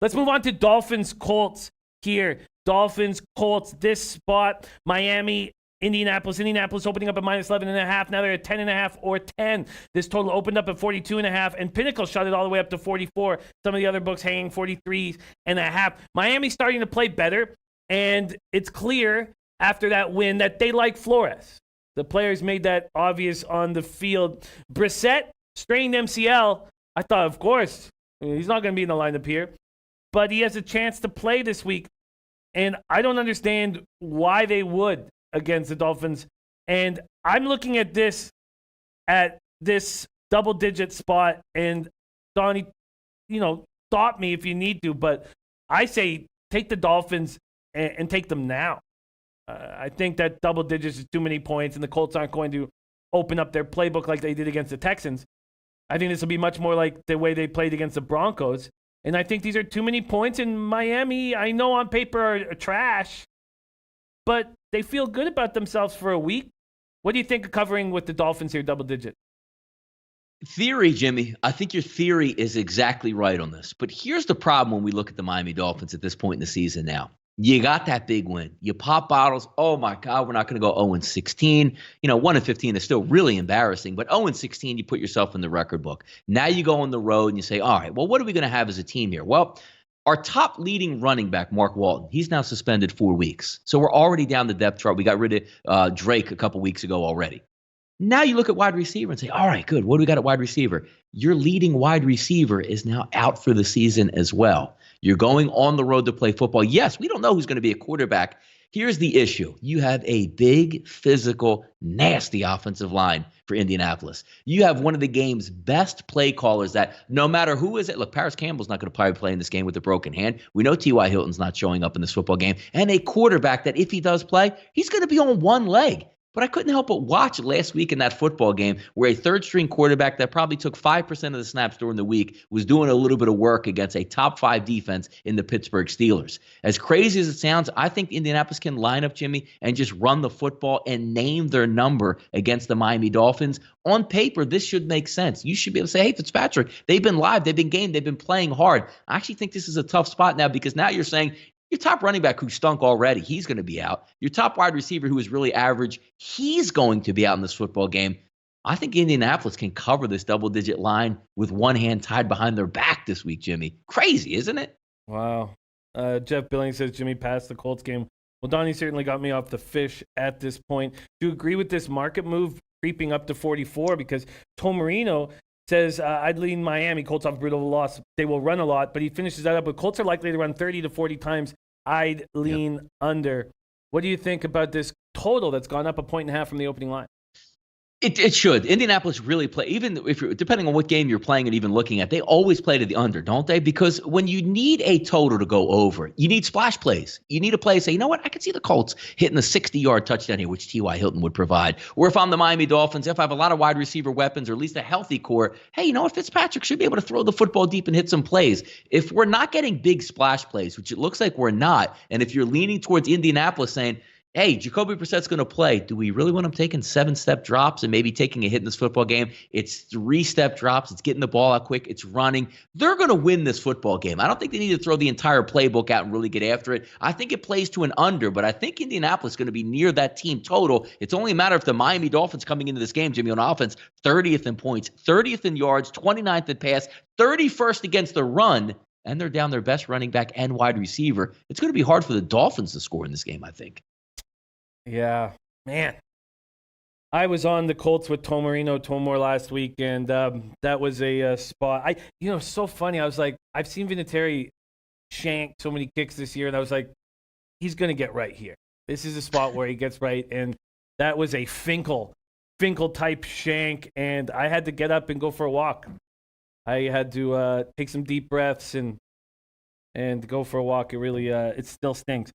Let's move on to Dolphins Colts here. Dolphins Colts, this spot, Miami, Indianapolis. Indianapolis opening up at -11.5. Now they're at 10.5 or 10. This total opened up at 42.5, and Pinnacle shot it all the way up to 44. Some of the other books hanging 43.5. Miami starting to play better, and it's clear after that win that they like Flores. The players made that obvious on the field. Brissett, strained MCL. I thought, of course, he's not going to be in the lineup here, but he has a chance to play this week, and I don't understand why they would against the Dolphins. And I'm looking at this double-digit spot, and Donnie, stop me if you need to, but I say take the Dolphins and take them now. I think that double digits is too many points, and the Colts aren't going to open up their playbook like they did against the Texans. I think this will be much more like the way they played against the Broncos. And I think these are too many points. In Miami, I know on paper are trash, but they feel good about themselves for a week. What do you think of covering with the Dolphins here, double digit? Theory, Jimmy. I think your theory is exactly right on this. But here's the problem when we look at the Miami Dolphins at this point in the season now. You got that big win. You pop bottles. Oh, my God, we're not going to go 0-16. 1-15 is still really embarrassing, but 0-16, you put yourself in the record book. Now you go on the road and you say, all right, well, what are we going to have as a team here? Well, our top leading running back, Mark Walton, he's now suspended 4 weeks. So we're already down the depth chart. We got rid of Drake a couple weeks ago already. Now you look at wide receiver and say, all right, good. What do we got at wide receiver? Your leading wide receiver is now out for the season as well. You're going on the road to play football. Yes, we don't know who's going to be a quarterback. Here's the issue. You have a big, physical, nasty offensive line for Indianapolis. You have one of the game's best play callers that no matter who is it, look, Paris Campbell's not going to probably play in this game with a broken hand. We know T.Y. Hilton's not showing up in this football game. And a quarterback that if he does play, he's going to be on one leg. But I couldn't help but watch last week in that football game where a third-string quarterback that probably took 5% of the snaps during the week was doing a little bit of work against a top-5 defense in the Pittsburgh Steelers. As crazy as it sounds, I think Indianapolis can line up, Jimmy, and just run the football and name their number against the Miami Dolphins. On paper, this should make sense. You should be able to say, hey, Fitzpatrick, they've been live, they've been game, they've been playing hard. I actually think this is a tough spot now because now you're saying, your top running back who stunk already, he's going to be out. Your top wide receiver who is really average, he's going to be out in this football game. I think Indianapolis can cover this double-digit line with one hand tied behind their back this week, Jimmy. Crazy, isn't it? Wow. Jeff Billings says Jimmy passed the Colts game. Well, Donnie certainly got me off the fish at this point. Do you agree with this market move creeping up to 44? Because Tom Marino says, I'd lean Miami. Colts off brutal loss. They will run a lot, but he finishes that up. But Colts are likely to run 30 to 40 times. I'd lean under. What do you think about this total that's gone up 1.5 from the opening line? It should. Indianapolis really play, even if you're, depending on what game you're playing and even looking at, they always play to the under, don't they? Because when you need a total to go over, you need splash plays. You need a play to say, you know what, I could see the Colts hitting the 60-yard touchdown here, which T.Y. Hilton would provide. Or if I'm the Miami Dolphins, if I have a lot of wide receiver weapons or at least a healthy core, hey, you know what, Fitzpatrick should be able to throw the football deep and hit some plays. If we're not getting big splash plays, which it looks like we're not, and if you're leaning towards Indianapolis saying, hey, Jacoby Brissett's going to play. Do we really want him taking 7-step drops and maybe taking a hit in this football game? It's 3-step drops. It's getting the ball out quick. It's running. They're going to win this football game. I don't think they need to throw the entire playbook out and really get after it. I think it plays to an under, but I think Indianapolis is going to be near that team total. It's only a matter of the Miami Dolphins coming into this game, Jimmy, on offense, 30th in points, 30th in yards, 29th in pass, 31st against the run, and they're down their best running back and wide receiver. It's going to be hard for the Dolphins to score in this game, I think. Yeah, man. I was on the Colts with Tomore last week, and that was a spot. So funny. I was like, I've seen Vinatieri shank so many kicks this year, and I was like, he's going to get right here. This is a spot where he gets right, and that was a Finkel-type shank, and I had to get up and go for a walk. I had to take some deep breaths and go for a walk. It really, it still stings.